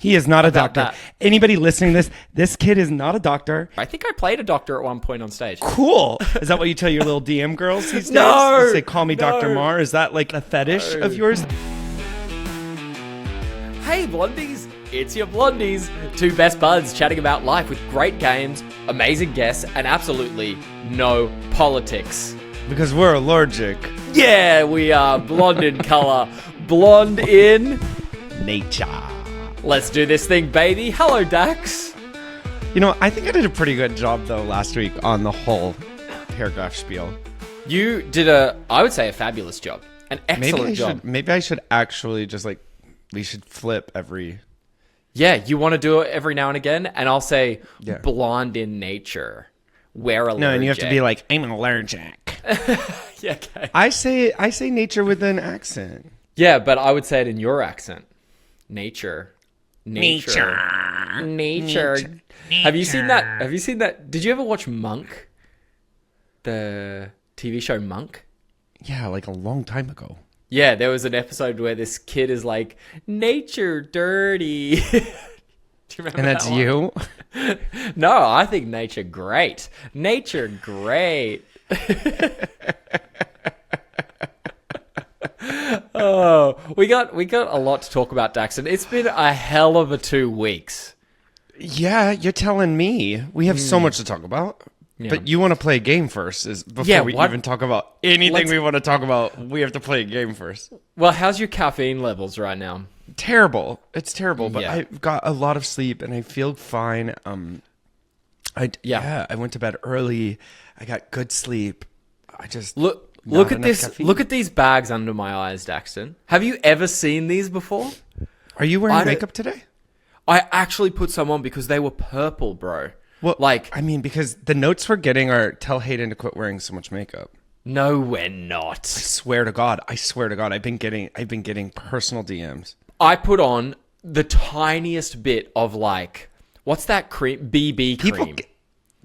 He is not a about doctor. that. Anybody listening to this kid is not a doctor. I think I played a doctor at one point on stage. Cool. Is that what you tell your little DM girls these days? No, You say, call me Dr. no. Maher. Is that like a fetish of yours? Hey Blondies, it's your Blondies. Two best buds chatting about life with great games, amazing guests, and absolutely no politics. Because we're allergic. Yeah, we are blonde in color, blonde in Nature. Let's do this thing, baby. Hello, Dax. You know, I think I did a pretty good job, though, last week on the whole paragraph spiel. You did I would say, a fabulous job. An excellent job. Maybe I should actually just, like, we should flip every... Yeah, you want to do it every now and again? And I'll say, Yeah. blonde in nature. We're allergic. No, and you have to be like, I'm allergic. Yeah, okay. I say nature with an accent. Yeah, but I would say it in your accent. Nature. Nature. Have you seen that? Did you ever watch Monk? The TV show Monk? Yeah, like a long time ago. Yeah, there was an episode where this kid is like, nature dirty. Do you remember And that's that one? you? No, I think nature great. Nature great. Oh, we got a lot to talk about, Daxton. It's been a hell of a 2 weeks. Yeah, you're telling me. We have so much to talk about. Yeah. But you want to play a game first. Before we even talk about anything we want to talk about, we have to play a game first. Well, how's your caffeine levels right now? Terrible. It's terrible, but Yeah. I've got a lot of sleep and I feel fine. I went to bed early. I got good sleep. I just Look at this. caffeine. Look at these bags under my eyes, Daxton. Have you ever seen these before? Are you I wearing don't- makeup today? I actually put some on because they were purple, bro. Well, Like, I mean, because the notes we're getting are tell Hayden to quit wearing so much makeup. no, we're not. Swear to God. I've been getting personal DMs. I put on the tiniest bit of like, what's that cream? BB cream.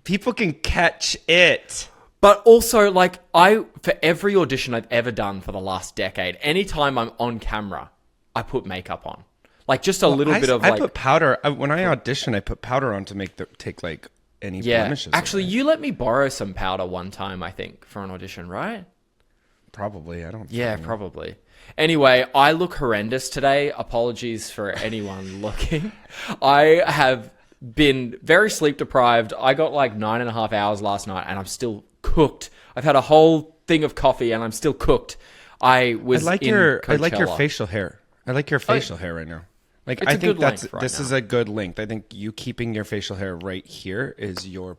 People can catch it. But also, like, for every audition I've ever done for the last decade, anytime I'm on camera, I put makeup on. Like, just a little bit of, I like... put powder. When I audition, I put powder on to take, like, any blemishes. Actually, away. you let me borrow some powder one time, I think, for an audition, right? Probably. I don't Yeah, know. probably. Anyway, I look horrendous today. Apologies for anyone looking. I have been very sleep deprived. I got like 9.5 hours last night and I'm still cooked. I've had a whole thing of coffee and I'm still cooked. I like your facial hair. I like your facial hair right now. Like, It's I a think good length right this now. is a good length. I think you keeping your facial hair right here is your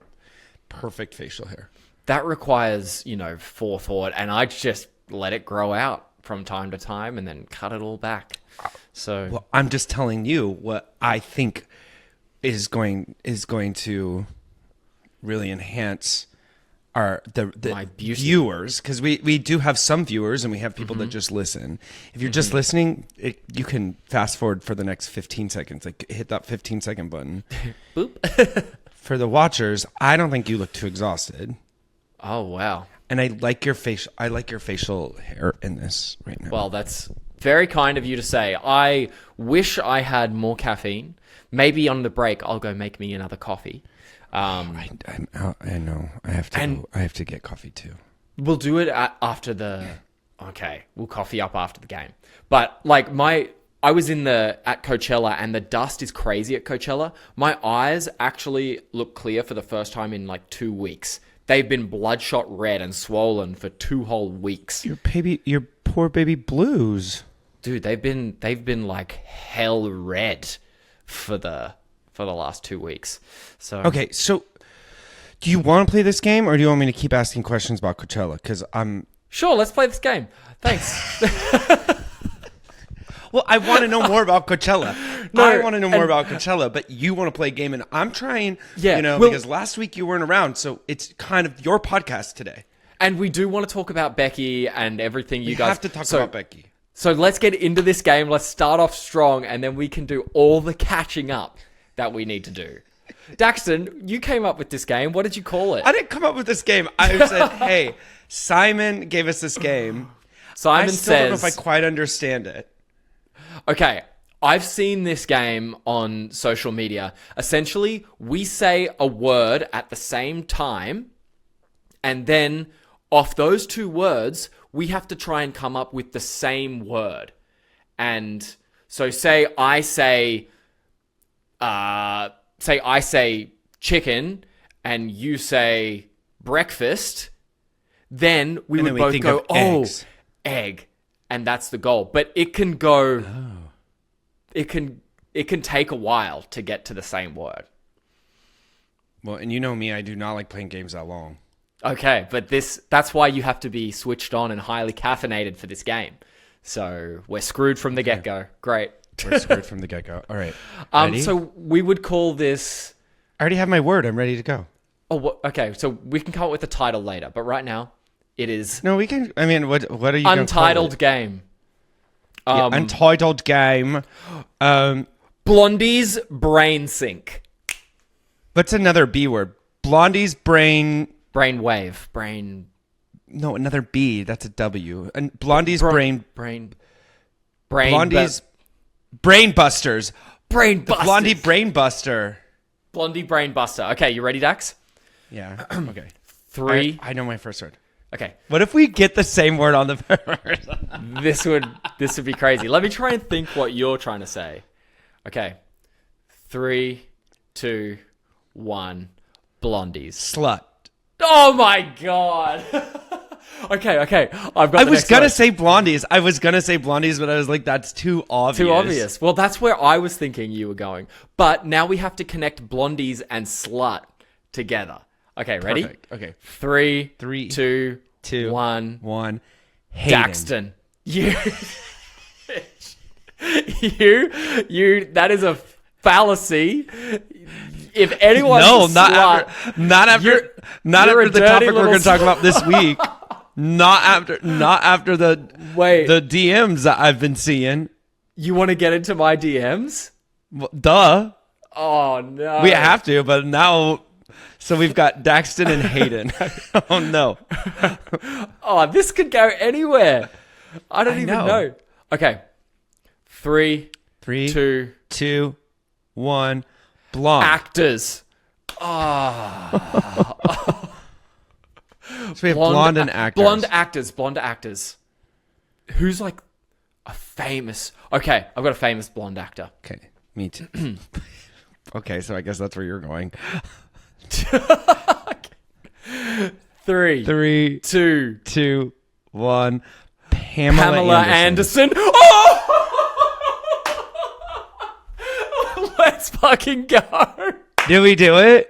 perfect facial hair. That requires, forethought, and I just let it grow out from time to time and then cut it all back. So Well, I'm just telling you what I think is going to really enhance my beauty. viewers, because we do have some viewers and we have people that just listen. If you're just listening, you can fast forward for the next 15 seconds. Like, hit that 15-second button. boop. For the watchers, I don't think you look too exhausted. Oh, wow. And I like your facial hair in this right now. Well, that's very kind of you to say. I wish I had more caffeine. Maybe on the break, I'll go make me another coffee. I'm out. I know. I have to get coffee too. We'll do it after the... Okay, we'll coffee up after the game. But, like, I was at Coachella, and the dust is crazy at Coachella. My eyes actually look clear for the first time in, like, 2 weeks. They've been bloodshot red and swollen for 2 whole weeks. Your poor baby blues. Dude, they've been like hell red for the last 2 weeks. So Okay, so do you want to play this game, or do you want me to keep asking questions about Coachella? Because sure, let's play this game. Thanks. well, I want to know more about Coachella. No, I want to know more about Coachella, but you want to play a game, and I'm trying. Yeah, because last week you weren't around, so it's kind of your podcast today. And we do want to talk about Becky and everything you We guys have to talk about Becky. So let's get into this game. Let's start off strong, and then we can do all the catching up that we need to do. Daxton, you came up with this game. What did you call it? I didn't come up with this game. I said, hey, Simon gave us this game. Simon I still don't know says... if I quite understand it. Okay, I've seen this game on social media. Essentially, we say a word at the same time, and then off those two words, we have to try and come up with the same word. And so say I say chicken and you say breakfast, then we would both go, egg. And that's the goal. But it can go, it can take a while to get to the same word. Well, and you know me, I do not like playing games that long. Okay, but that's why you have to be switched on and highly caffeinated for this game. So we're screwed from the get-go. Great. We're screwed from the get-go. All right. Ready? So we would call this... I already have my word. I'm ready to go. Oh, okay. So we can come up with a title later. But right now, it is... No, we can... I mean, what are you Untitled game. Untitled game. Blondies Brain Sync. What's another B word? Blondies Brain... Brain Wave. Brain... No, another B. That's a W. And Blondies Brain... Blondies... Brain Busters. Brain Busters. Blondie Brain Buster. Blondie Brain Buster. Okay, you ready, Dax? Yeah. Okay. 3. I know my first word. Okay. What if we get the same word on the first? This would be crazy. Let me try and think what you're trying to say. Okay. 3, 2, 1. Blondies. Slut. Oh my god. Okay. I've got. I was gonna say blondies. But I was like, that's too obvious. Too obvious. Well, that's where I was thinking you were going. But now we have to connect blondies and slut together. Okay, ready? Perfect. Okay. 3, 2, 1. Hayden. Daxton. You. That is a fallacy. If anyone, not after the topic we're going to talk about this week. Not after the DMs that I've been seeing. You want to get into my DMs? Well, duh. Oh no. We have to, but now. So we've got Daxton and Hayden. Oh no. Oh, this could go anywhere. I don't even know. Okay. 3, 2, 1. Blonde. Actors. Oh. So we have blonde and actors. Blonde actors. Who's like a famous... Okay, I've got a famous blonde actor. Okay, me too. Okay, so I guess that's where you're going. 3, 2, 1. Pamela Anderson. Oh! Let's fucking go. Did we do it?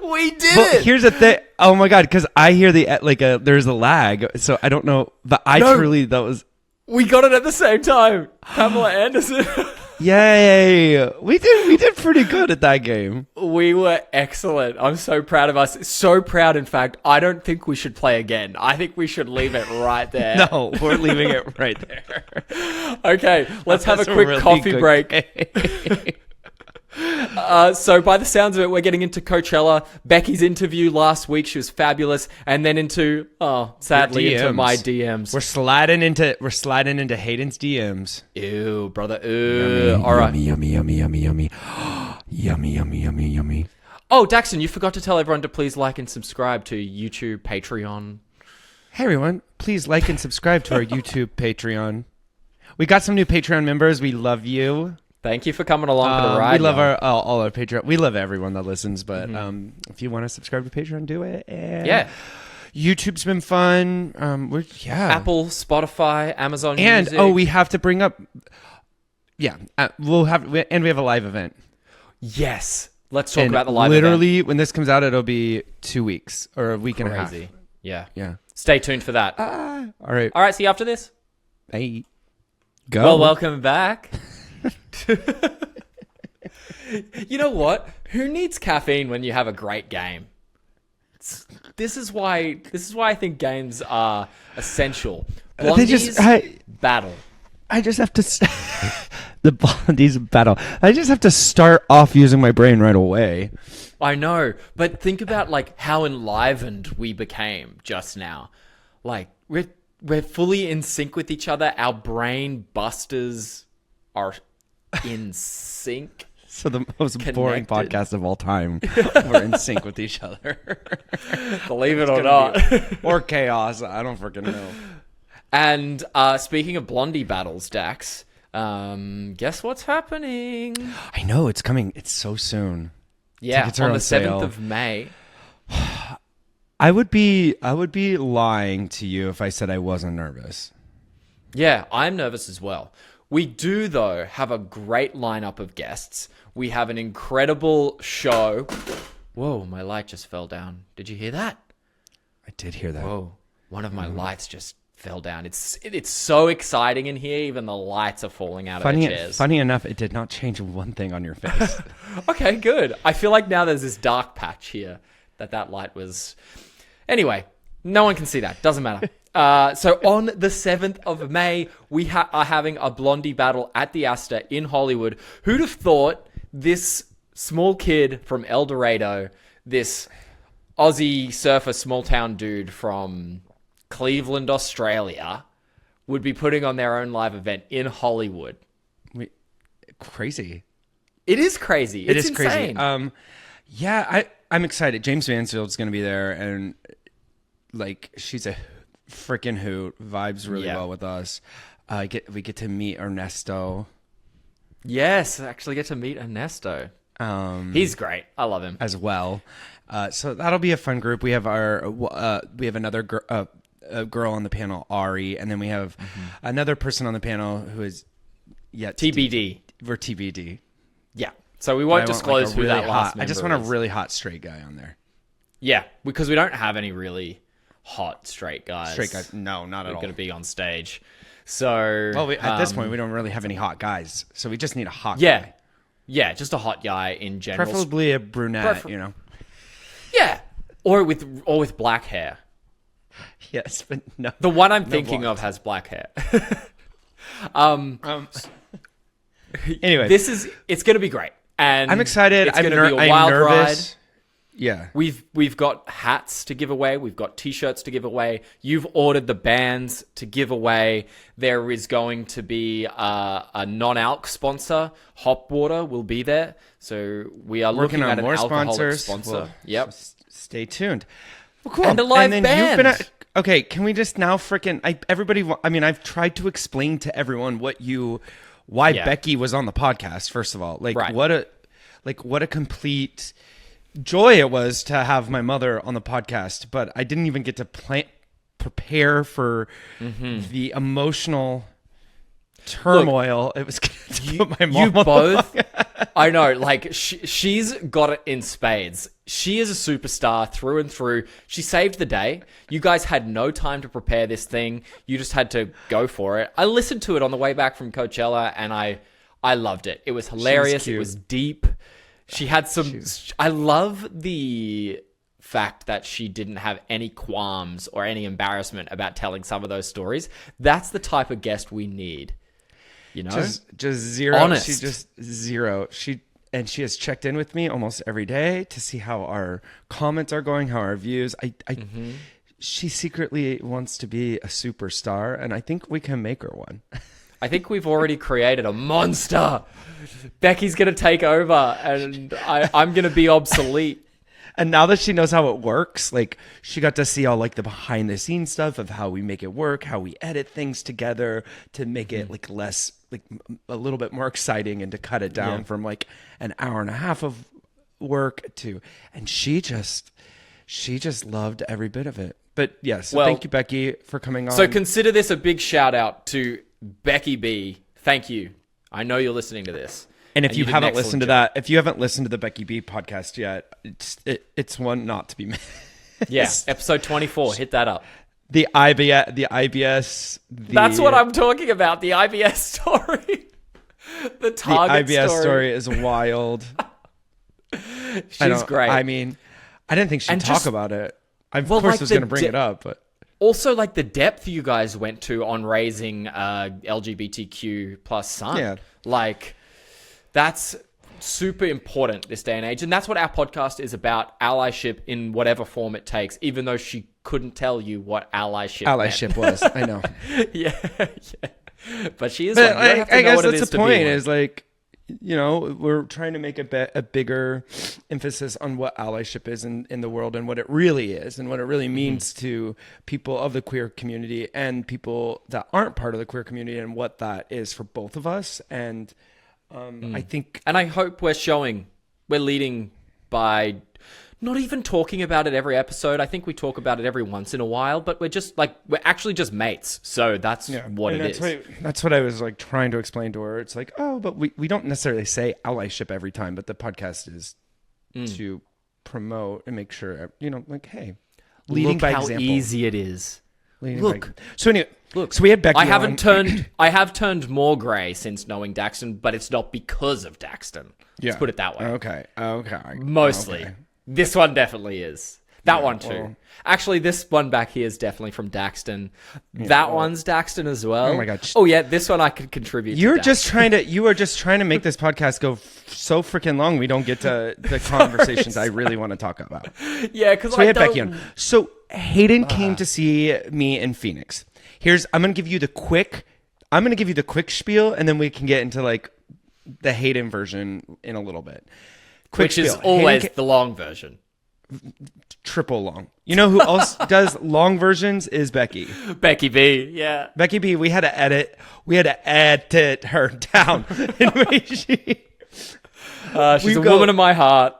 We did it. Here's the thing. Oh my god, because I hear there's a lag, so I don't know. But that was. We got it at the same time. Pamela Anderson. Yay! We did pretty good at that game. We were excellent. I'm so proud of us. So proud, in fact. I don't think we should play again. I think we should leave it right there. No, we're leaving it right there. Okay, let's have a quick coffee break. So by the sounds of it, we're getting into Coachella. Becky's interview last week, she was fabulous, and then into sadly into my DMs. We're sliding into Hayden's DMs. Ew, brother. Ew. All right. Yummy. Yummy. Oh, Daxton, you forgot to tell everyone to please like and subscribe to YouTube, Patreon. Hey everyone, please like and subscribe to our YouTube, Patreon. We got some new Patreon members. We love you. Thank you for coming along for the ride. We love all our Patreon. We love everyone that listens, but if you want to subscribe to Patreon, do it. Yeah. YouTube's been fun. Apple, Spotify, Amazon Music. And we have to bring up. Yeah, we have a live event. Yes, let's talk about the live event. Literally, when this comes out, it'll be 2 weeks or a week and a half. Yeah. Stay tuned for that. All right. See you after this. Hey, go. Well, welcome back. You know what? Who needs caffeine when you have a great game? This is why I think games are essential. Blondies battle. I just have to the Blondies battle. I just have to start off using my brain right away. I know, but think about like how enlivened we became just now. Like we're fully in sync with each other. Our brain busters are in sync. So the most boring Connected. podcast of all time. We're in sync with each other. Believe it or not. Or chaos. I don't freaking know. And speaking of Blondie battles, Dax, guess what's happening? I know it's coming. It's so soon. Yeah, Tickets are on the sale. 7th of May. I would be lying to you if I said I wasn't nervous. Yeah, I'm nervous as well. We do, though, have a great lineup of guests. We have an incredible show. Whoa, my light just fell down. Did you hear that? I did hear that. Whoa, one of my lights just fell down. It's so exciting in here. Even the lights are falling out of the chairs. Funny enough, it did not change one thing on your face. Okay, good. I feel like now there's this dark patch here that light was... Anyway, no one can see that. Doesn't matter. So on the 7th of May, we are having a Blondie battle at the Astor in Hollywood. Who'd have thought this small kid from El Dorado, this Aussie surfer small town dude from Cleveland, Australia, would be putting on their own live event in Hollywood? Crazy. It is crazy. It's insane. Crazy. Yeah, I'm excited. James Mansfield's going to be there, and like she's a freaking hoot. Vibes really well with us. We get to meet Ernesto. Yes, I actually get to meet Ernesto. He's great. I love him as well. So that'll be a fun group. We have another girl on the panel, Ari, and then we have another person on the panel who is yet TBD. We're TBD. Yeah. So we won't disclose who that last member I just want a is. really hot straight guy on there. Yeah, because we don't have any really hot straight guys. Straight guys? No, not at all. Going to be on stage. So at this point, we don't really have any hot guys, so we just need a hot guy. Yeah, just a hot guy in general. Preferably a brunette, you know. Yeah, or with black hair. Yes, but no. The one I'm thinking of has black hair. Anyway, it's going to be great. And I'm excited. It's going to be a wild nervous. ride. Yeah. We've got hats to give away. We've got t-shirts to give away. You've ordered the bands to give away. There is going to be a non-alc sponsor. Hop Water will be there. So we are working looking on at an more alcoholic sponsors. sponsor. Well, Yep. Stay tuned. Well, cool. And a live then band. You've been okay, can we just now I've tried to explain to everyone why Becky was on the podcast, first of all. What a complete joy it was to have my mother on the podcast, but I didn't even get to prepare for the emotional turmoil. It was to put my mom on both. I know, like she's got it in spades. She is a superstar through and through. She saved the day. You guys had no time to prepare this thing. You just had to go for it. I listened to it on the way back from Coachella, and I loved it. It was hilarious. It was deep. She had some... I love the fact that she didn't have any qualms or any embarrassment about telling some of those stories. That's the type of guest we need. You know? Just zero. Honest. She just zero. She has checked in with me almost every day to see how our comments are going, how our views. She secretly wants to be a superstar, and I think we can make her one. I think we've already created a monster. Becky's going to take over, and I'm going to be obsolete. And now that she knows how it works, like she got to see all like the behind the scenes stuff of how we make it work, how we edit things together to make it like less, like a little bit more exciting, and to cut it down from like an hour and a half of work to, and she just loved every bit of it. But yes, thank you, Becky, for coming on. So consider this a big shout out to Becky B. Thank you. I know you're listening to this. And if you haven't listened to that, if you haven't listened to the Becky B podcast yet, it's one not to be missed. Yeah, episode 24. Hit that up. The IBS. That's what I'm talking about. The IBS story. The Target The IBS story is wild. She's great. I mean, I didn't think she'd talk about it. I, of course, was going to bring it up, but also like the depth you guys went to on raising LGBTQ plus son. Yeah. Like, that's super important this day and age. And that's what our podcast is about, allyship in whatever form it takes, even though she couldn't tell you what allyship was. I know. yeah. But she is but one. You don't have to I know guess what it that's is the to be point, one. is like, we're trying to make a bigger emphasis on what allyship is in the world and what it really is and what it really means to people of the queer community and people that aren't part of the queer community and what that is for both of us. And I think... And I hope we're leading by not even talking about it every episode. I think we talk about it every once in a while, but we're actually just mates. So that's what it is. That's what I was like trying to explain to her. It's like, oh, but we don't necessarily say allyship every time, but the podcast is to promote and make sure, like, hey, leading by example. Look how easy it is. So anyway, so we had Becky I have turned more grey since knowing Daxton, but it's not because of Daxton. Let's put it that way. Okay. Mostly. Okay. This one definitely is. That one too. Well, actually, this one back here is definitely from Daxton. That one's Daxton as well. Oh my god. Oh yeah, this one I could contribute. You are just trying to make this podcast go so freaking long. We don't get to the conversations I really want to talk about. Yeah, because we had Becky on. So Hayden came to see me in Phoenix. I'm gonna give you the quick spiel, and then we can get into like the Hayden version in a little bit. Which is always the long version. Triple long. You know who else does long versions is Becky. Becky B, yeah. Becky B, we had to edit her down. She's a woman of my heart.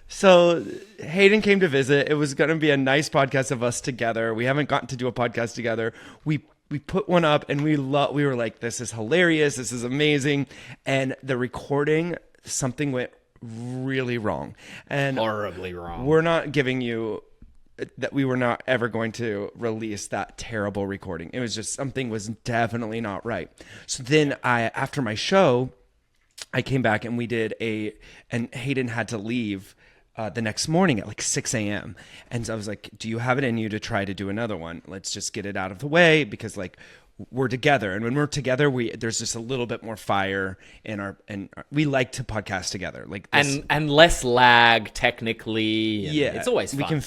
So Hayden came to visit. It was going to be a nice podcast of us together. We haven't gotten to do a podcast together. We put one up and we were like, this is hilarious. This is amazing. And the recording, something went really wrong and horribly wrong. We're not giving you that. We were not ever going to release that terrible recording. It was just something was definitely not right. So then after my show, I came back and we did and Hayden had to leave the next morning at like 6 a.m. And so I was like, do you have it in you to try to do another one? Let's just get it out of the way because like we're together, and when we're together, there's just a little bit more fire in we like to podcast together, like this. and less lag technically. It's always fun. We can,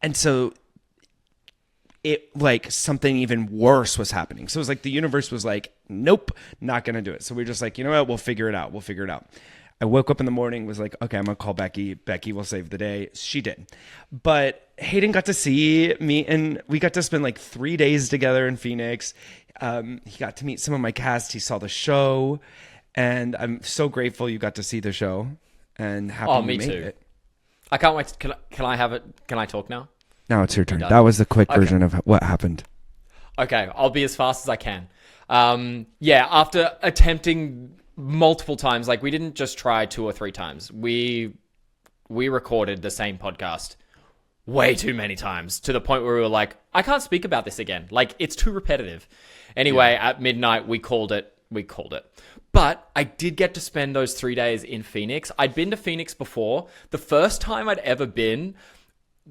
and so it like something even worse was happening. So it was like the universe was like, nope, not gonna do it. So we're just like, you know what, we'll figure it out. I woke up in the morning, was like, okay, I'm going to call Becky. Becky will save the day. She did. But Hayden got to see me, and we got to spend like 3 days together in Phoenix. He got to meet some of my cast. He saw the show, and I'm so grateful you got to see the show, and happy you made it. I can't wait. Can I have it? Can I talk now? Now it's your turn. That was the quick version of what happened. Okay, I'll be as fast as I can. After attempting multiple times, like we didn't just try 2 or 3 times. We recorded the same podcast way too many times to the point where we were like, I can't speak about this again. Like it's too repetitive. Anyway, at midnight we called it. But I did get to spend those 3 days in Phoenix. I'd been to Phoenix before. The first time I'd ever been,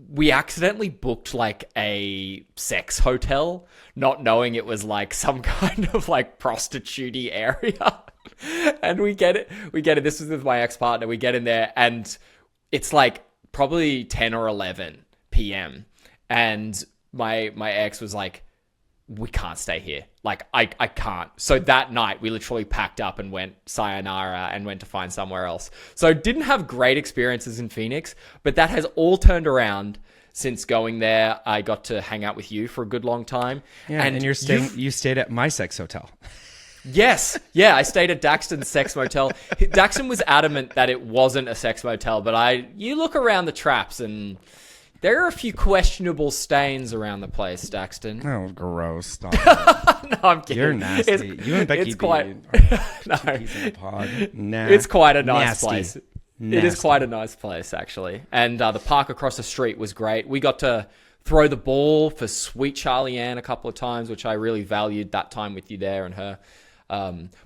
we accidentally booked like a sex hotel, not knowing it was like some kind of like prostitute-y area. And we get it. This was with my ex-partner. We get in there and it's like probably 10 or 11 p.m. And my ex was like, we can't stay here. Like, I can't. So that night, we literally packed up and went sayonara and went to find somewhere else. So didn't have great experiences in Phoenix, but that has all turned around since going there. I got to hang out with you for a good long time. Yeah, and you stayed at my sex hotel. Yes. Yeah, I stayed at Daxton's sex motel. Daxton was adamant that it wasn't a sex motel, but you look around the traps and there are a few questionable stains around the place, Daxton. Oh, gross. Stop. No, I'm kidding. You're nasty. You and Becky It's quite a nice nasty. place. Nasty. It is quite a nice place, actually. And the park across the street was great. We got to throw the ball for Sweet Charlie Ann a couple of times, which I really valued that time with you there and her.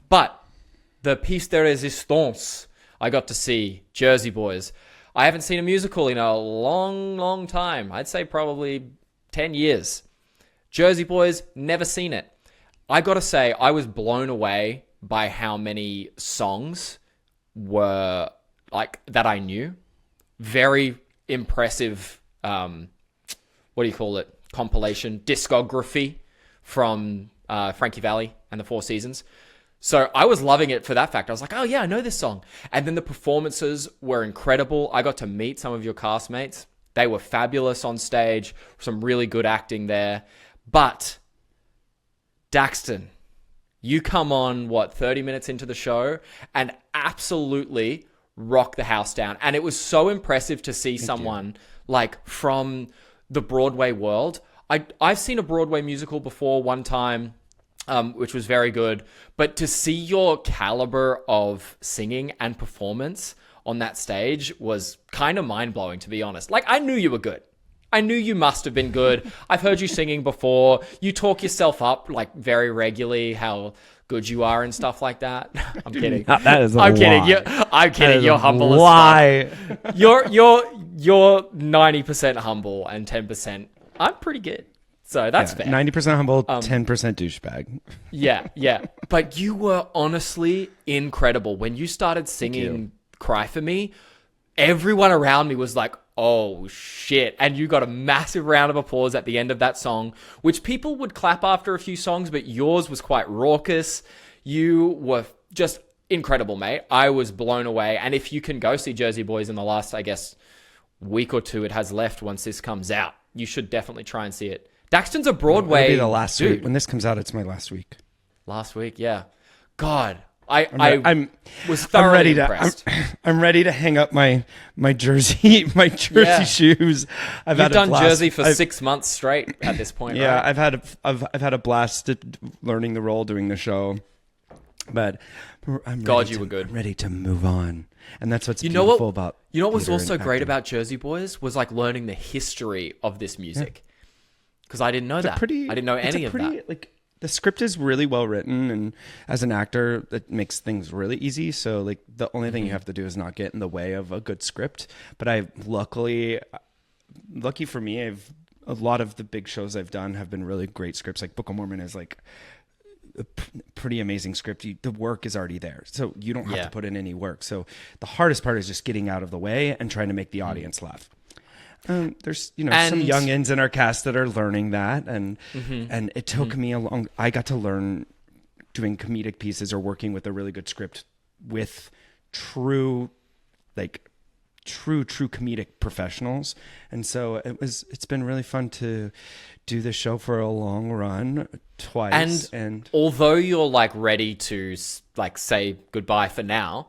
But the piece de resistance, I got to see Jersey Boys. I haven't seen a musical in a long, long time. I'd say probably 10 years. Jersey Boys, never seen it. I got to say, I was blown away by how many songs were like that I knew. Very impressive, compilation, discography from Frankie Valli and the Four Seasons. So I was loving it for that fact. I was like, oh yeah, I know this song. And then the performances were incredible. I got to meet some of your castmates. They were fabulous on stage. Some really good acting there. But Daxton, you come on, 30 minutes into the show and absolutely rock the house down. And it was so impressive to see someone like from the Broadway world. I've seen a Broadway musical before one time, which was very good. But to see your caliber of singing and performance on that stage was kind of mind-blowing, to be honest. Like, I knew you were good. I knew you must have been good. I've heard you singing before. You talk yourself up, like, very regularly, how good you are and stuff like that. I'm kidding. That is a I'm lie. Kidding. I'm kidding. You're humble lie. as fuck. You're 90% humble and 10%. I'm pretty good. So that's fair. 90% humble, 10% douchebag. Yeah. But you were honestly incredible. When you started singing Cry For Me, everyone around me was like, oh shit. And you got a massive round of applause at the end of that song, which people would clap after a few songs, but yours was quite raucous. You were just incredible, mate. I was blown away. And if you can go see Jersey Boys in the last, I guess, week or two it has left once this comes out, you should definitely try and see it. Daxton's a Broadway. It'll be the last dude. week. When this comes out, it's my last week. Last week, yeah. God, I was thoroughly impressed. I'm ready to hang up my jersey, shoes. You've done Jersey for 6 months straight at this point. Yeah, right? I've had a blast learning the role, doing the show. But you were good. Ready to move on, and that's what's beautiful about. You know what was also great about Jersey Boys was like learning the history of this music. Because I didn't know that. I didn't know any of that. Like, the script is really well written, and as an actor, it makes things really easy. So, like, the only thing you have to do is not get in the way of a good script. But lucky for me, a lot of the big shows I've done have been really great scripts. Like Book of Mormon is like a pretty amazing script. The work is already there, so you don't have to put in any work. So the hardest part is just getting out of the way and trying to make the audience laugh. There's some youngins in our cast that are learning that, and it took me I got to learn doing comedic pieces or working with a really good script with true comedic professionals. And so it's been really fun to do this show for a long run twice. And although you're like ready to like say goodbye for now,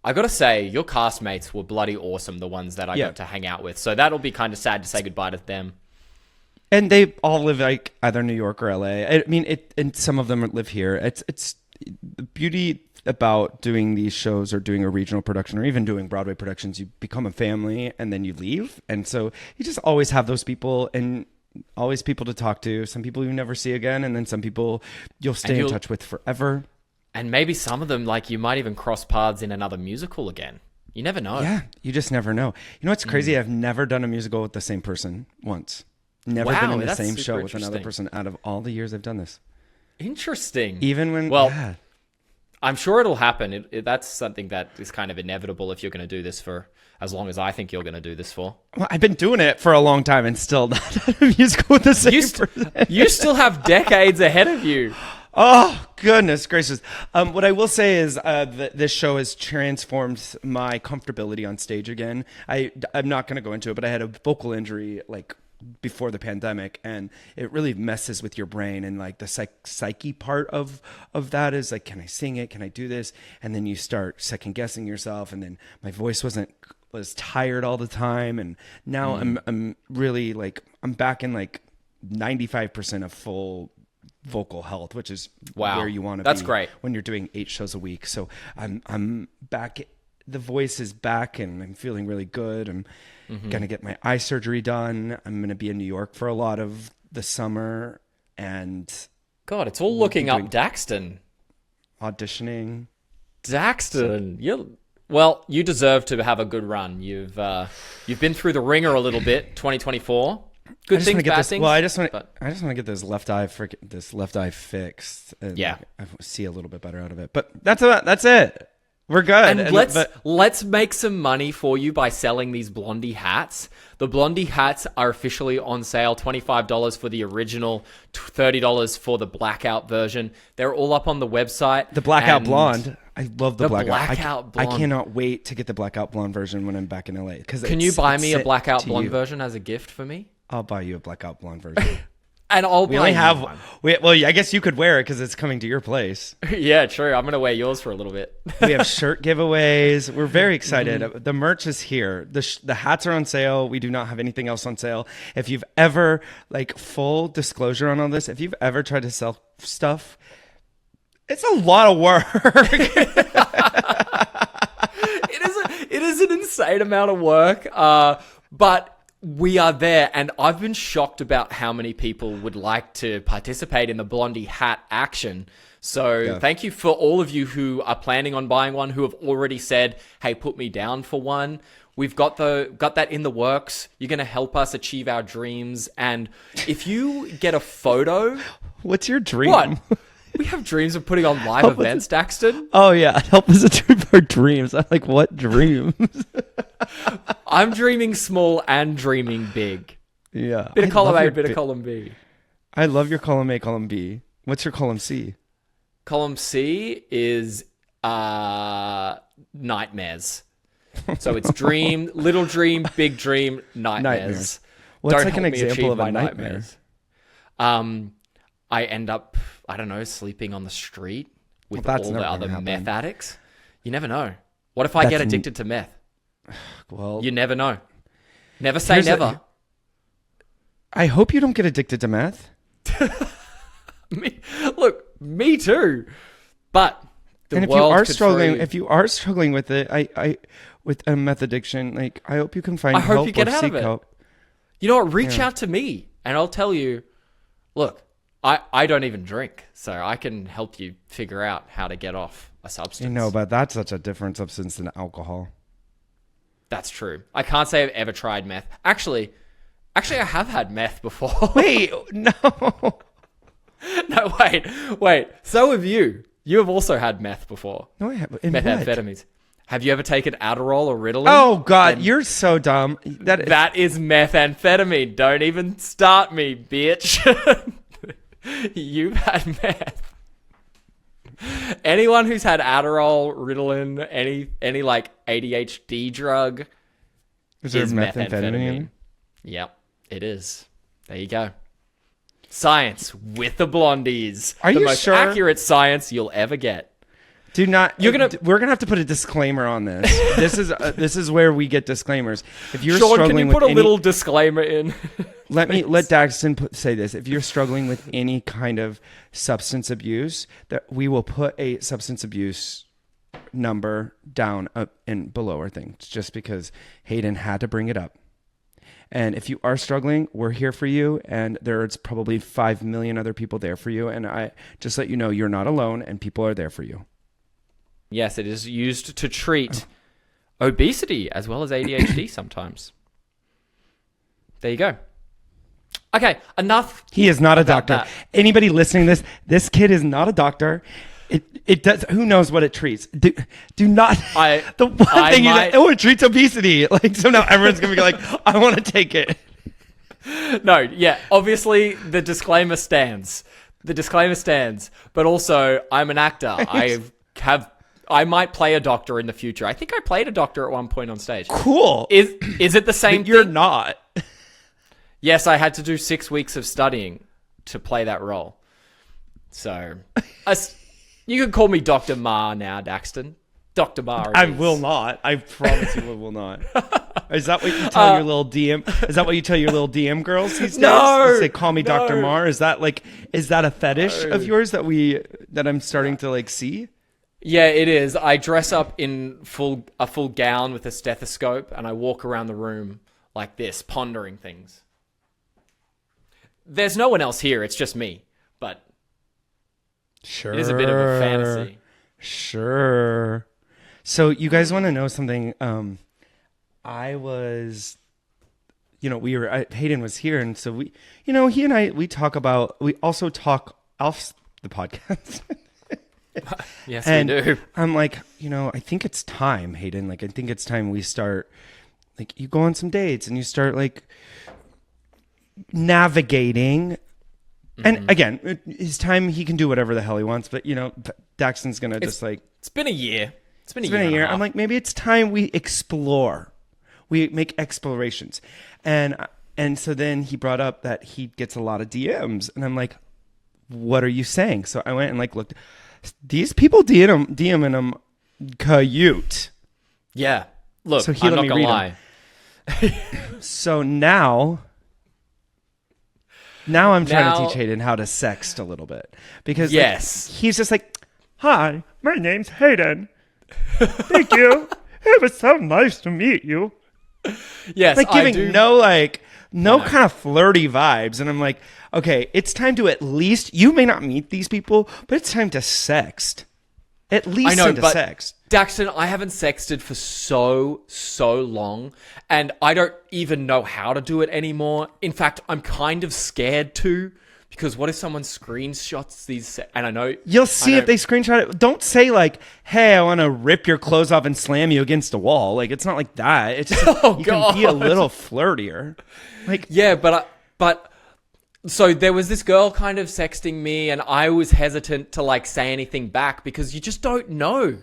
I gotta say, your castmates were bloody awesome, the ones that I got to hang out with. So that'll be kind of sad to say goodbye to them. And they all live like either New York or LA. I mean, and some of them live here. It's the beauty about doing these shows or doing a regional production or even doing Broadway productions. You become a family and then you leave. And so you just always have those people and always people to talk to. Some people you never see again. And then some people you'll stay in touch with forever. And maybe some of them, like, you might even cross paths in another musical again. You never know. Yeah, you just never know. You know what's crazy? I've never done a musical with the same person once. Never been in the same show with another person out of all the years I've done this. Interesting. Even when... Well, I'm sure it'll happen. That's something that is kind of inevitable if you're going to do this for as long as I think you're going to do this for. Well, I've been doing it for a long time and still not done a musical with the same person. You still have decades ahead of you. Oh, goodness gracious. What I will say is this show has transformed my comfortability on stage again. I'm not going to go into it, but I had a vocal injury like before the pandemic, and it really messes with your brain. And like the psyche part of that is like, can I sing it? Can I do this? And then you start second guessing yourself. And then my voice was tired all the time. And now I'm really like, I'm back in like 95% of full vocal health, which is where you want to be. That's great when you're doing 8 shows a week. So I'm back. The voice is back, and I'm feeling really good. I'm gonna get my eye surgery done. I'm gonna be in New York for a lot of the summer, and God, it's all looking up Daxton. Auditioning, Daxton. You deserve to have a good run. You've been through the ringer a little bit. 2024. Good things, bad things. Well, I just want to get this left eye fixed. And I see a little bit better out of it. But that's it. We're good. And let's make some money for you by selling these Blondie hats. The Blondie hats are officially on sale, $25 for the original, $30 for the blackout version. They're all up on the website. The blackout blonde. I love the blackout blonde. I cannot wait to get the blackout blonde version when I'm back in LA. Can you buy me a blackout blonde version as a gift for me? I'll buy you a blackout blonde version. And we only have one. Well, I guess you could wear it because it's coming to your place. Yeah, true. I'm going to wear yours for a little bit. We have shirt giveaways. We're very excited. Mm-hmm. The merch is here. The hats are on sale. We do not have anything else on sale. If you've ever, full disclosure on all this, if you've ever tried to sell stuff, it's a lot of work. It is an insane amount of work, but we are there, and I've been shocked about how many people would like to participate in the Blondie hat action. So Thank you for all of you who are planning on buying one, who have already said, hey, put me down for one. We've got that in the works. You're going to help us achieve our dreams. And if you get a photo... What's your dream? What? We have dreams of putting on live events, Daxton. Oh, yeah. Help us achieve our dreams. I'm like, what dreams? I'm dreaming small and dreaming big. Yeah. Bit of column A, bit of column B. I love your column A, column B. What's your column C? Column C is nightmares. So it's dream, little dream, big dream, nightmares. What's an example of a nightmare? I end up, I don't know, sleeping on the street with all the other meth addicts. You never know. What if I get addicted to meth? Well, you never know. Never say never. I hope you don't get addicted to meth. Me too. But if you are struggling with it, I with a meth addiction, I hope you can find help. I hope you get out of it. Help. You know what? Reach out to me, and I'll tell you. Look, I don't even drink, so I can help you figure out how to get off a substance. But that's such a different substance than alcohol. That's true. I can't say I've ever tried meth. Actually, I have had meth before. Wait, no. No, wait. So have you. You have also had meth before. No, I have. Methamphetamines. Have you ever taken Adderall or Ritalin? Oh, God, you're so dumb. That is methamphetamine. Don't even start me, bitch. You've had meth. Anyone who's had Adderall, Ritalin, any ADHD drug is methamphetamine. Yep, it is. There you go. Science with the Blondies. Are the you most sure? Accurate science you'll ever get. Do not. We're gonna have to put a disclaimer on this. This is where we get disclaimers. If you're Sean, struggling can you put with a little disclaimer in? let Daxton say this. If you're struggling with any kind of substance abuse, that we will put a substance abuse number down and below our thing, just because Hayden had to bring it up. And if you are struggling, we're here for you. And there's probably 5 million other people there for you. And I just let you know you're not alone, and people are there for you. Yes, it is used to treat obesity as well as ADHD sometimes. There you go. Okay, enough. He is not a doctor. That. Anybody listening to this kid is not a doctor. It does. Who knows what it treats? Do not. It treats obesity. So now everyone's gonna be like, I want to take it. No, yeah. Obviously, the disclaimer stands. But also, I'm an actor. I might play a doctor in the future. I think I played a doctor at one point on stage. Cool. Is it the same thing? You're not. Yes, I had to do 6 weeks of studying to play that role. So, you can call me Dr. Maher now, Daxton. Dr. Maher. I will not. I promise you I will not. Is that what you tell your little DM? Is that what you tell your little DM girls these days? No. You say, call me Dr. Maher. Is that a fetish of yours that I'm starting to see? Yeah, it is. I dress up in a full gown with a stethoscope, and I walk around the room like this, pondering things. There's no one else here. It's just me. But sure, it is a bit of a fantasy. Sure. So you guys want to know something? I was, Hayden was here, and so we, he and I, we also talk off the podcast. Yes, and we do. I'm like, I think it's time, Hayden. Like, I think it's time we start, like, you go on some dates and you start, like, navigating. And again, his time, he can do whatever the hell he wants. But, Daxton's going to just, like... It's been a year. It's been a year. I'm like, maybe it's time we explore. We make explorations. And so then he brought up that he gets a lot of DMs. And I'm like, what are you saying? So I went and, like, looked... These people DMing him cute. Yeah. Look, so I'm not going to lie. So now I'm trying to teach Hayden how to sext a little bit. Because he's just like, hi, my name's Hayden. Thank you. It was so nice to meet you. Yes, like giving no kind of flirty vibes. And I'm like, okay, it's time to at least, you may not meet these people, but it's time to sext. At least time to sext. Daxton, I haven't sexted for so long, and I don't even know how to do it anymore. In fact, I'm kind of scared to, because what if someone screenshots these, and I know... You'll see if they screenshot it. Don't say like, hey, I want to rip your clothes off and slam you against a wall. Like, it's not like that. It's just, you can be a little flirtier. Like, yeah, but so there was this girl kind of sexting me, and I was hesitant to like say anything back because you just don't know.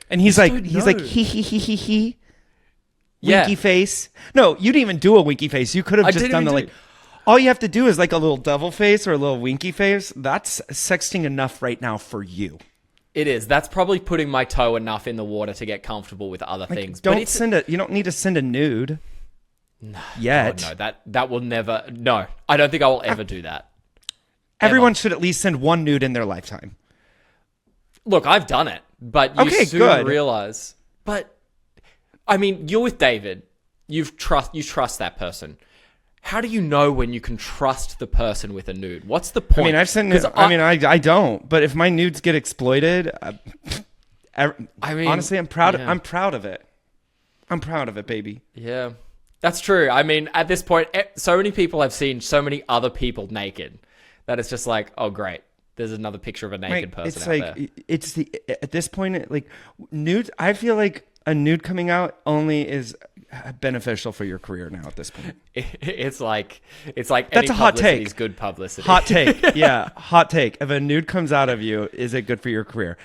And he's like, he. Winky face. No, you didn't even do a winky face. You could have just done the like. All you have to do is like a little devil face or a little winky face. That's sexting enough right now for you. It is. That's probably putting my toe enough in the water to get comfortable with other things. You don't need to send a nude. No, yet. God, no, that will never. No, I don't think I will ever do that. Everyone should at least send one nude in their lifetime. Look, I've done it, but you soon realize. But I mean, you're with David. You trust that person. How do you know when you can trust the person with a nude? What's the point? I mean, I've sent nudes. I don't. But if my nudes get exploited, honestly, I'm proud. I'm proud of it. I'm proud of it, baby. Yeah. That's true. I mean, at this point, so many people have seen so many other people naked that it's just like, oh, great. There's another picture of a naked person out there. It's at this point, like nudes. I feel like a nude coming out only is beneficial for your career now at this point. It's like that's a hot take. Is good publicity. Hot take. Yeah, hot take. If a nude comes out of you, is it good for your career?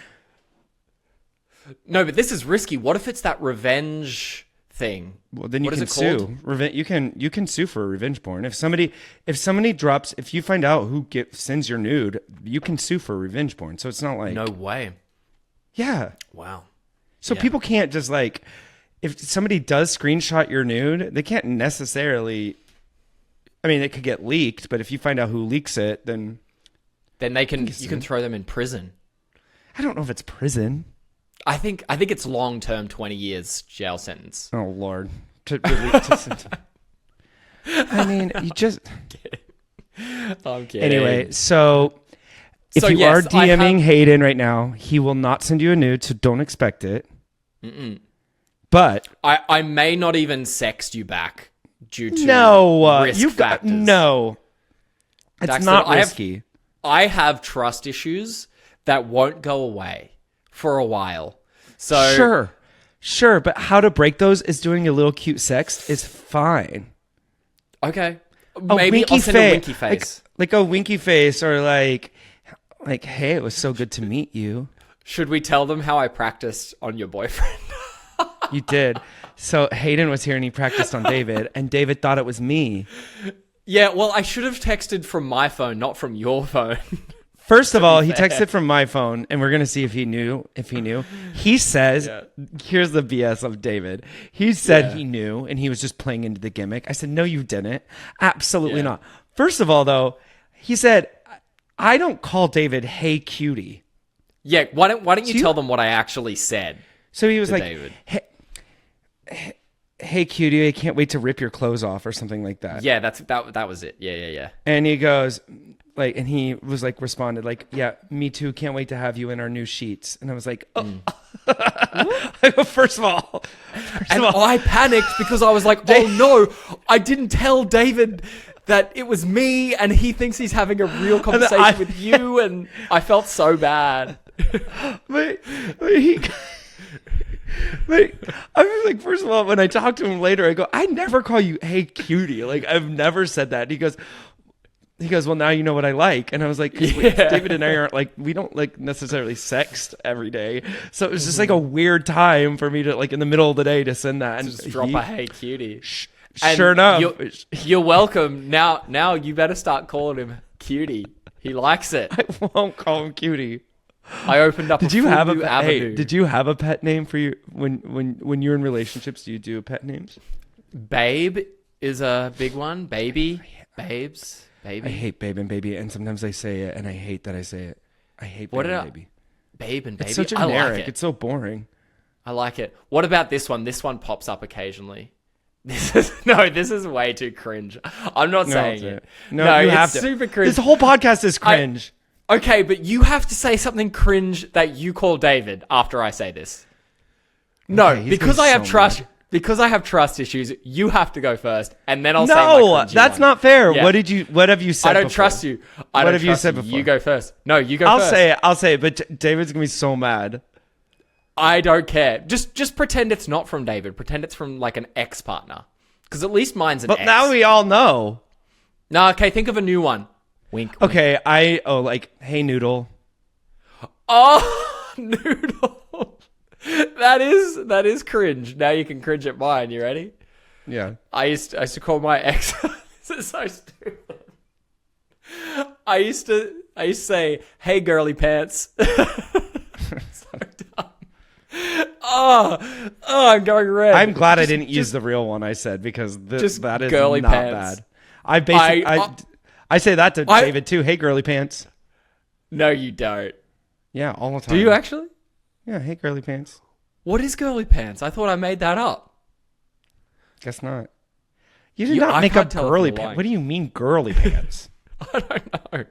No, but this is risky. What if it's that revenge thing? Well, then you can sue. You can sue for revenge porn. If you find out who sends your nude, you can sue for revenge porn. So it's not like, no way. Yeah. Wow. So people can't just like, if somebody does screenshot your nude, they can't necessarily. I mean, it could get leaked, but if you find out who leaks it, then you can throw them in prison. I don't know if it's prison. I think it's long-term 20 years jail sentence. Oh, Lord. I mean, you just... I'm kidding. Anyway, so if you are DMing Hayden right now, he will not send you a nude, so don't expect it. Mm-mm. But... I may not even sext you back due to risk factors. No. It's Daxton, not risky. I have trust issues that won't go away for a while. So Sure, but how to break those is doing a little cute sex is fine. Okay. Maybe I'll send a winky face. Like a winky face or like, hey, it was so good to meet you. Should we tell them how I practiced on your boyfriend? You did. So Hayden was here and he practiced on David, and David thought it was me. Yeah, well, I should have texted from my phone, not from your phone. First of all, he texted from my phone, and we're going to see if he knew. He says, here's the BS of David. He said he knew, and he was just playing into the gimmick. I said, no, you didn't. Absolutely not. First of all, though, he said, I don't call David, hey, cutie. Yeah, why don't you tell them what I actually said? So he was like, David. Hey, cutie, I can't wait to rip your clothes off or something like that. Yeah, that was it. Yeah. And he goes... and he was like, responded like, yeah, me too. Can't wait to have you in our new sheets. And I was like, First of all, I panicked because I was like, oh no, I didn't tell David that it was me and he thinks he's having a real conversation with you. And I felt so bad. but he. But I was like, first of all, when I talk to him later, I go, I never call you hey cutie. Like I've never said that. And he goes, well, now you know what I like. And I was like, David and I aren't like, we don't like necessarily sext every day. So it was just like a weird time for me to like in the middle of the day to send that. And just drop a hey cutie. Sure enough. You're welcome. Now you better start calling him cutie. He likes it. I won't call him cutie. I opened up. Did you have a pet? Hey, did you have a pet name for you when you're in relationships? Do you do pet names? Babe is a big one. Baby, babes, baby. I hate babe and baby, and sometimes I say it, and I hate that I say it. I hate babe and baby. Babe and baby. It's so generic. I like it. It's so boring. I like it. What about this one? This one pops up occasionally. This is way too cringe. I'm not saying it. No, you have to. Super cringe. This whole podcast is cringe. Okay, but you have to say something cringe that you call David after I say this. No, okay, because I have trust. Mad. Because I have trust issues, you have to go first, and then I'll say my cringy that's one. not fair. Yeah. What have you said? I don't before? Trust you. What have you said before? You go first. No, you go first. I'll say it, but David's gonna be so mad. I don't care. Just pretend it's not from David. Pretend it's from like an ex-partner, because at least mine's an ex. But now we all know. No, okay. Think of a new one. Wink. Okay, like hey noodle. Oh, noodle. That is cringe. Now you can cringe at mine. You ready? Yeah. I used to call my ex. This is so stupid. I used to say, "Hey, girly pants." So dumb. Oh, I'm going red. I'm glad I didn't use the real one I said because that is girly not pants. bad. I say that to David too. Hey, girly pants. No, you don't. Yeah, all the time. Do you actually? Yeah, hey, girly pants. What is girly pants? I thought I made that up. Guess not. You did not make up girly pants. What do you mean girly pants? I don't know.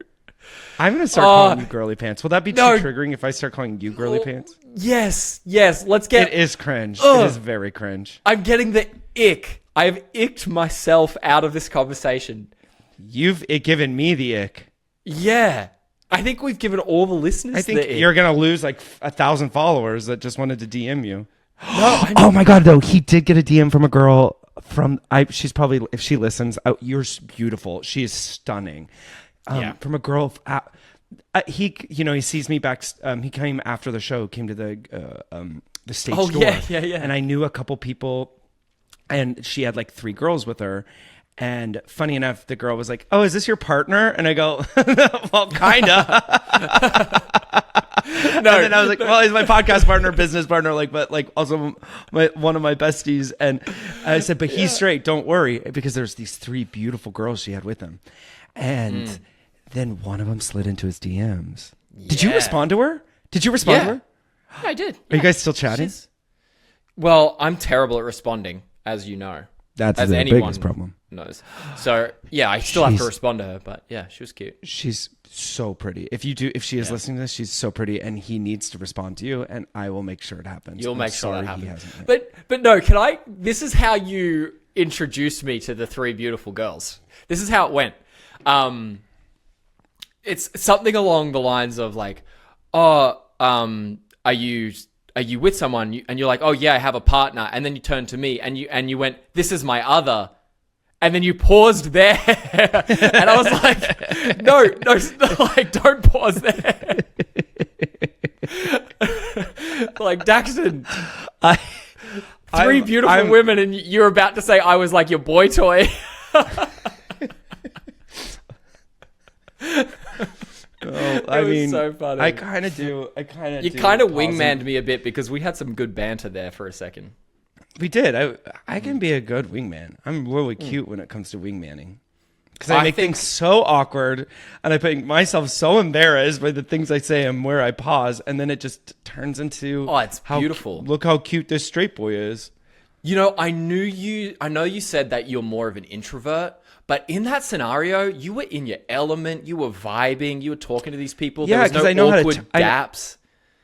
I'm going to start calling you girly pants. Will that be too triggering if I start calling you girly pants? Yes. Let's get... It is cringe. It is very cringe. I'm getting the ick. I have icked myself out of this conversation. You've given me the ick. Yeah. I think we've given all the listeners I think you're going to lose like 1,000 followers that just wanted to DM you. No, oh my God, though. He did get a DM from a girl from... she's probably... If she listens, you're beautiful. She is stunning. From a girl... he sees me back... he came after the show, came to the stage door. Yeah. And I knew a couple people, and she had like 3 girls with her. And funny enough, the girl was like, "Oh, is this your partner?" And I go, "Well, kinda." And then I was like, "Well, he's my podcast partner, business partner, but also one of my besties." And I said, "But he's straight. Don't worry," because there's these 3 beautiful girls she had with him. And then one of them slid into his DMs. Yeah. Did you respond to her? Did you respond to her? Yeah, I did. Are you guys still chatting? Well, I'm terrible at responding, as you know. That's the biggest problem. Knows. So yeah, I still have to respond to her, but yeah, she was cute. She's so pretty. If she is listening to this, she's so pretty, and he needs to respond to you, and I will make sure it happens. You'll make sure that happens. But no, can I? This is how you introduced me to the 3 beautiful girls. This is how it went. It's something along the lines of like, are you with someone? And you're like, oh yeah, I have a partner. And then you turn to me and you went, this is my other. And then you paused there. And I was like, no, like don't pause there. Like Daxton, 3 beautiful women and you're about to say I was like your boy toy. I mean, so funny. I kind of do. You kind of wingmanned me a bit because we had some good banter there for a second. We did. I can be a good wingman. I'm really cute when it comes to wingmanning. Because I make things so awkward and I make myself so embarrassed by the things I say and where I pause. And then it just turns into... Oh, it's beautiful. Look how cute this straight boy is. You know, I know you said that you're more of an introvert, but in that scenario, you were in your element. You were vibing. You were talking to these people. Yeah, because I know awkward gaps.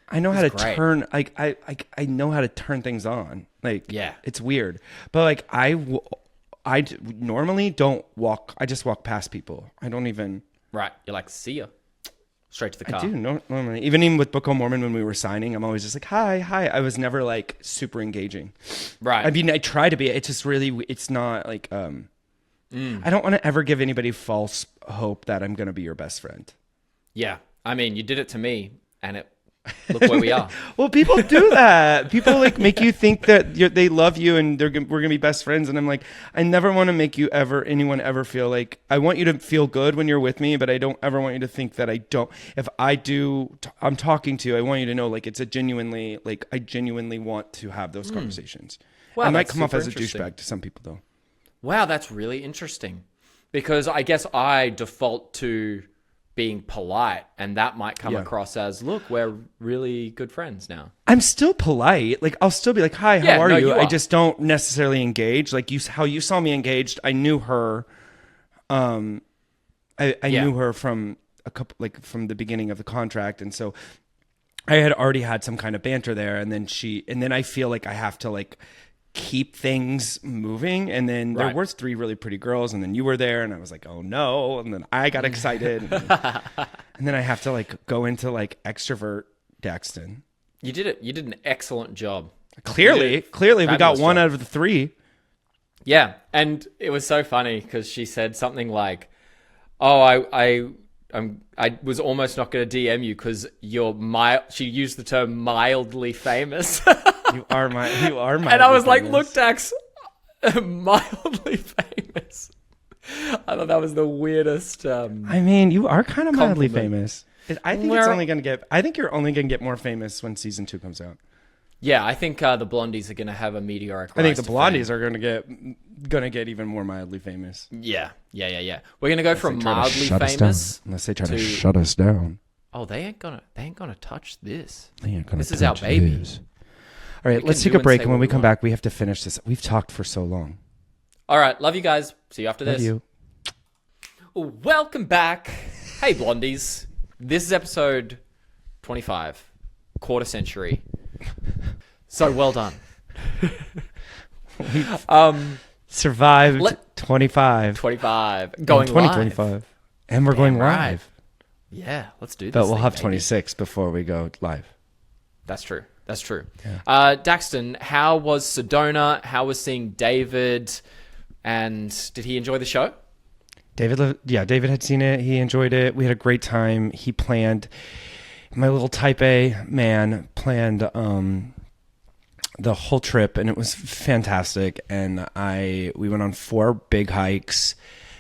I know how to turn. Like I know how to turn things on. Like it's weird, but like I normally don't walk. I just walk past people. I don't even. Right, you're like, see ya. straight to the car. I do normally. Even with Book of Mormon when we were signing, I'm always just like, hi. I was never like super engaging. Right. I mean, I try to be. It's just really, it's not like, I don't want to ever give anybody false hope that I'm going to be your best friend. Yeah. I mean, you did it to me and look where we are. Well, people do that. People like make you think that they love you and we're gonna be best friends. And I'm like, I never want to make anyone ever feel like, I want you to feel good when you're with me, but I don't ever want you to think that I don't. If I'm talking to you, I want you to know like I genuinely want to have those conversations. Wow, I might come off as a douchebag to some people though. Wow, that's really interesting, because I guess I default to being polite, and that might come across as, look, we're really good friends now. I'm still polite. Like, I'll still be like, hi, how are you? I just don't necessarily engage. Like, how you saw me engaged, I knew her. I knew her from from the beginning of the contract. And so I had already had some kind of banter there. And then I feel like I have to like keep things moving. And then there were 3 really pretty girls, and then you were there, and I was like, oh no. And then I got excited. And then I have to like go into like extrovert Daxton. You did it. You did an excellent job. Clearly we got 1 out of the 3. Yeah. And it was so funny because she said something like, oh, I was almost not going to DM you because she used the term mildly famous. You are mildly and I was like, look, Dax, mildly famous. I thought that was the weirdest. I mean, you are kind of mildly famous. I think you're only going to get more famous when season 2 comes out. Yeah, I think the Blondies are going to have a meteoric rise. I think the Blondies are going to get even more mildly famous. Yeah. We're going to go from mildly famous unless they try to shut us down. Oh, they ain't gonna touch this. This is our baby. All right, let's take a break, and when we come back, we have to finish this. We've talked for so long. All right, love you guys. See you after this. Love you. Welcome back. Hey, Blondies. This is episode 25, quarter century. So well done. Survived 25. 25. Going 2025. Live. And we're going live. Yeah, let's do this. But we'll have 26 before we go live. That's true. Yeah. Daxton, how was Sedona? How was seeing David? And did he enjoy the show? David had seen it. He enjoyed it. We had a great time. He planned, my little type A man planned the whole trip, and it was fantastic. And we went on 4 big hikes.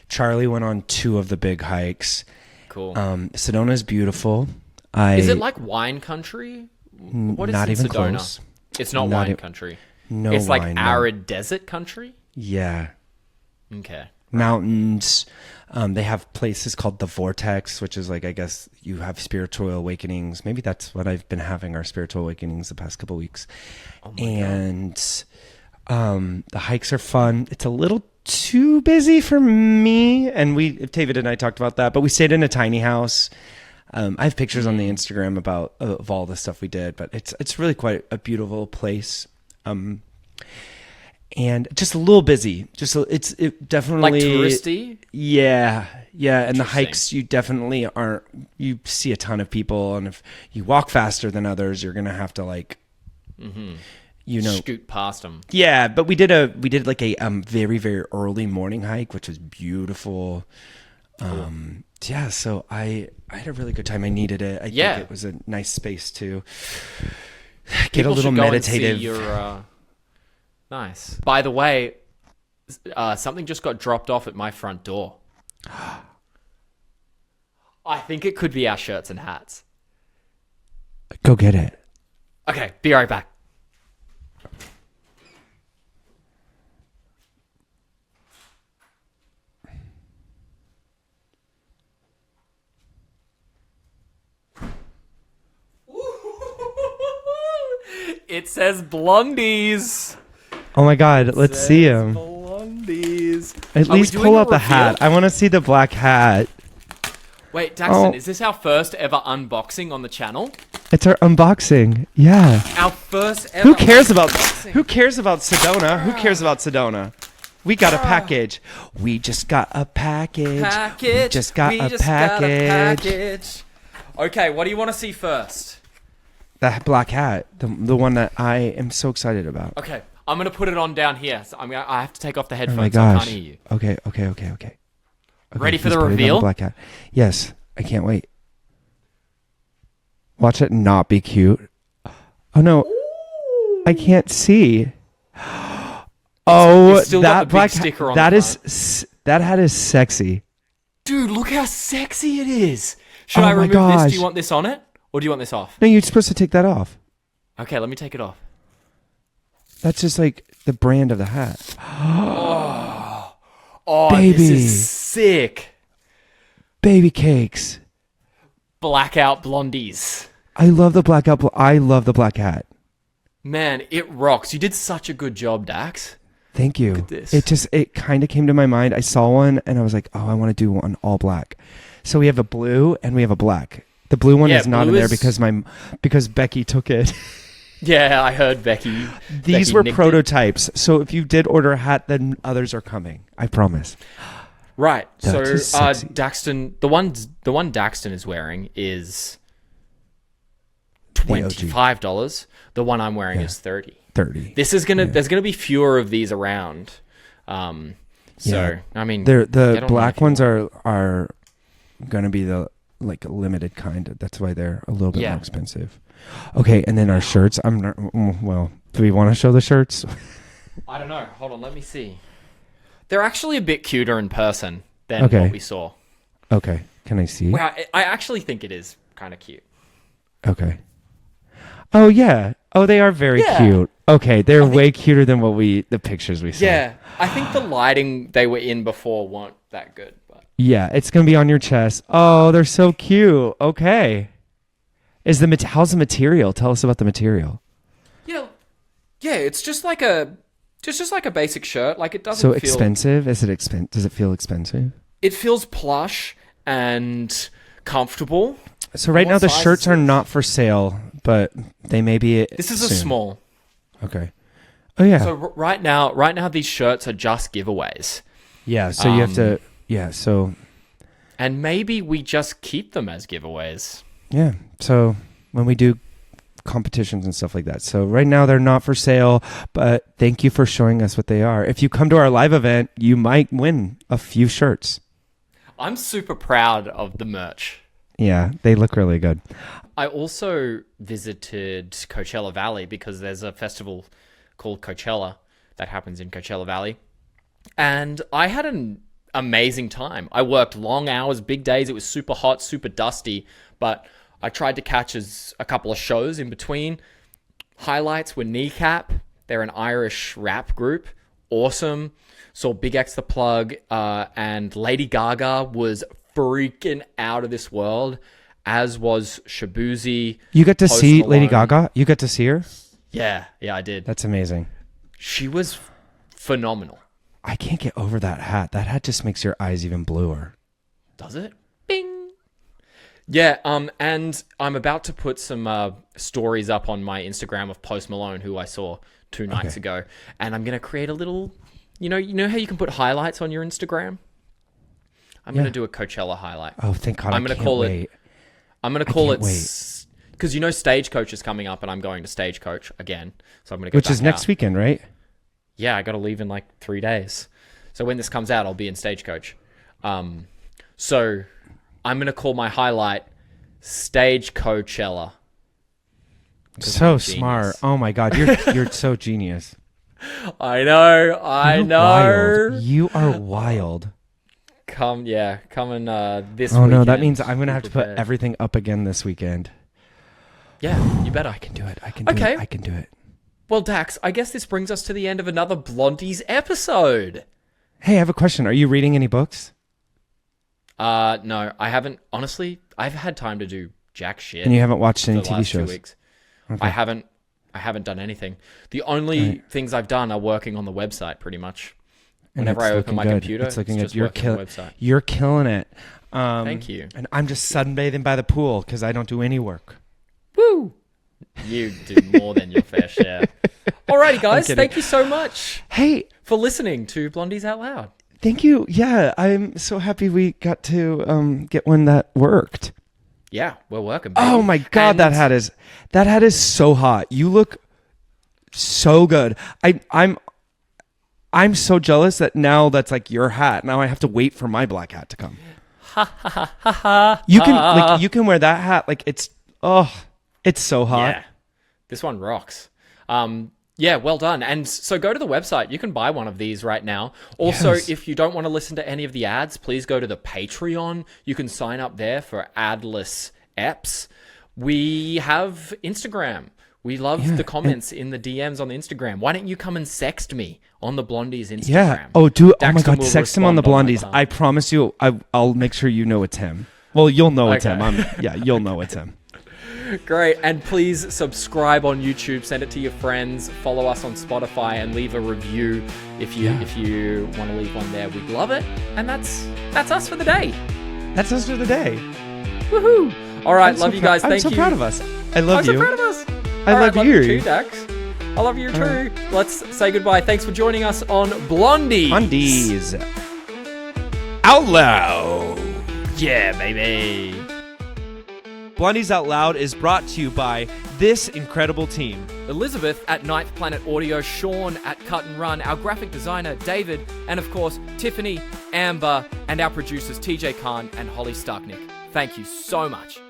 Charlie went on 2 of the big hikes. Cool. Sedona is beautiful. Is it like wine country? What is not even Sedona? Close. It's not wine country. No, it's wine, like arid desert country. Yeah. Okay. Mountains. They have places called the Vortex, which is like, I guess you have spiritual awakenings. Maybe that's what I've been having, our spiritual awakenings the past couple of weeks. Oh my God. The hikes are fun. It's a little too busy for me, and David and I talked about that, but we stayed in a tiny house. I have pictures on the Instagram of all the stuff we did, but it's really quite a beautiful place. And just a little busy. It definitely like touristy. Yeah. And the hikes, you definitely aren't. You see a ton of people, and if you walk faster than others, you're gonna have to like, scoot past them. Yeah, but we did like a very very early morning hike, which was beautiful. Cool. Yeah, so I had a really good time. I needed it. I think it was a nice space to get a little meditative. Nice. By the way, something just got dropped off at my front door. I think it could be our shirts and hats. Go get it. Okay, be right back. It says Blondies. Oh my God, let's see him. Blondies. At least pull out the hat. I want to see the black hat. Wait, Daxton, is this our first ever unboxing on the channel? It's our unboxing. Yeah. Our first ever. Who cares about Sedona? Who cares about Sedona? We got a package. We just got a package. We just got a package. Okay, what do you want to see first? That black hat, the one that I am so excited about. Okay, I'm gonna put it on down here. So I have to take off the headphones. Oh my so I gosh. can't hear you. Okay. Ready for he's the putting on reveal? Black hat. Yes, I can't wait. Watch it not be cute. Oh no, I can't see. Oh, It's still that got the big black sticker on that the is that hat is sexy. Dude, look how sexy it is. Should Oh I my remove this? gosh. Do you want this on it? Or do you want this off? No, you're supposed to take that off. Okay, let me take it off. That's just like the brand of the hat. Oh, Baby. this is sick. Baby cakes. Blackout blondies. I love the black hat. I love the black hat. Man, it rocks. You did such a good job, Dax. Thank you. Look at this. It kind of came to my mind. I saw one and I was like, oh, I want to do one all black. So we have a blue and we have a black. The blue one is not in there because Becky took it. Yeah, I heard Becky. These were prototypes. So if you did order a hat, then others are coming. I promise. Right. That So is sexy. Daxton, the one Daxton is wearing is $25. The one I'm wearing is $30. This is there's gonna be fewer of these around. So I mean, the black ones are gonna be the like limited kind. That's why they're a little bit more expensive. Okay, and then our shirts. I'm not. Well, do we want to show the shirts? I don't know. Hold on, let me see. They're actually a bit cuter in person than what we saw. Okay, can I see? Wow, I actually think it is kind of cute. Okay. Oh yeah. Oh, they are very cute. Okay, they're way cuter than the pictures we saw. Yeah, I think the lighting they were in before weren't that good. But yeah, it's gonna be on your chest. Oh, they're so cute. Okay. How's the material? Tell us about the material. Yeah, it's just like a basic shirt. Like it doesn't So feel expensive? Does it feel expensive? It feels plush and comfortable. So right now the shirts are not for sale, but they may be. This is soon. a small. Okay. Oh yeah. So right now these shirts are just giveaways. Yeah. So you have to. Yeah. So. And maybe we just keep them as giveaways. Yeah. So when we do competitions and stuff like that. So right now they're not for sale, but thank you for showing us what they are. If you come to our live event, you might win a few shirts. I'm super proud of the merch. Yeah, they look really good. I also visited Coachella Valley because there's a festival called Coachella that happens in Coachella Valley. And I had an amazing time. I worked long hours, big days. It was super hot, super dusty, but I tried to catch a couple of shows in between. Highlights were Kneecap. They're an Irish rap group. Awesome. Saw Big X the Plug, and Lady Gaga was freaking out of this world, as was Shabuzi. You got to see Malone. Lady Gaga? You got to see her? Yeah, I did. That's amazing. She was phenomenal. I can't get over that hat. That hat just makes your eyes even bluer. Does it? Bing. Yeah, and I'm about to put some stories up on my Instagram of Post Malone, who I saw 2 nights ago, and I'm gonna create a little, you know how you can put highlights on your Instagram. I'm gonna do a Coachella highlight. Oh, thank God! I'm gonna call it because Stagecoach is coming up, and I'm going to Stagecoach again, so I'm gonna go. Which is next weekend, right? Yeah, I got to leave in like 3 days. So when this comes out, I'll be in Stagecoach. So I'm going to call my highlight Stagecoachella. So smart. Oh my God, you're so genius. I know. Wild. You are wild. Come and this Oh weekend. no, that means I'm going to have to put everything up again this weekend. Yeah, you better. I can do it. I can do it. Well, Dax, I guess this brings us to the end of another Blondies episode. Hey, I have a question. Are you reading any books? No, I haven't. Honestly, I've had time to do jack shit. And you haven't watched any for the TV last shows? 2 weeks. Okay. I haven't done anything. The only things I've done are working on the website, pretty much. Whenever I open my computer, it's looking just working on the website. You're killing it. Thank you. And I'm just sunbathing by the pool because I don't do any work. Woo! You do more than your fair share. Alrighty, guys. Thank you so much. Hey, for listening to Blondies Out Loud. Thank you. Yeah, I'm so happy we got to get one that worked. Yeah, we're working, baby. Oh my God, And that hat is so hot. You look so good. I'm so jealous that now that's like your hat. Now I have to wait for my black hat to come. You can wear that hat like it's so hot. Yeah, this one rocks. Yeah, well done. And so go to the website. You can buy one of these right now. Also, if you don't want to listen to any of the ads, please go to the Patreon. You can sign up there for adless eps. We have Instagram. We love the comments in the DMs on the Instagram. Why don't you come and sext me on the Blondies Instagram? Yeah. Oh, dude. Oh my Daxton God. Sext him on the Blondies. I promise you, I'll make sure you know it's him. Well, you'll know it's him. You'll know it's him. Great. And please subscribe on YouTube. Send it to your friends. Follow us on Spotify and leave a review if you want to leave one there. We'd love it. And that's us for the day. That's us for the day. Woohoo! All right. Love you guys. Thank you. I'm so proud of us. I love you. I'm so proud of us. I love you too, Dax. I love you too. Let's say goodbye. Thanks for joining us on Blondies. Blondies. Out Loud. Yeah, baby. Blondies Out Loud is brought to you by this incredible team. Elizabeth at Ninth Planet Audio, Sean at Cut+Run, our graphic designer, David, and of course, Tiffany, Amburr, and our producers, TJ Kahn and Holly Stachnik. Thank you so much.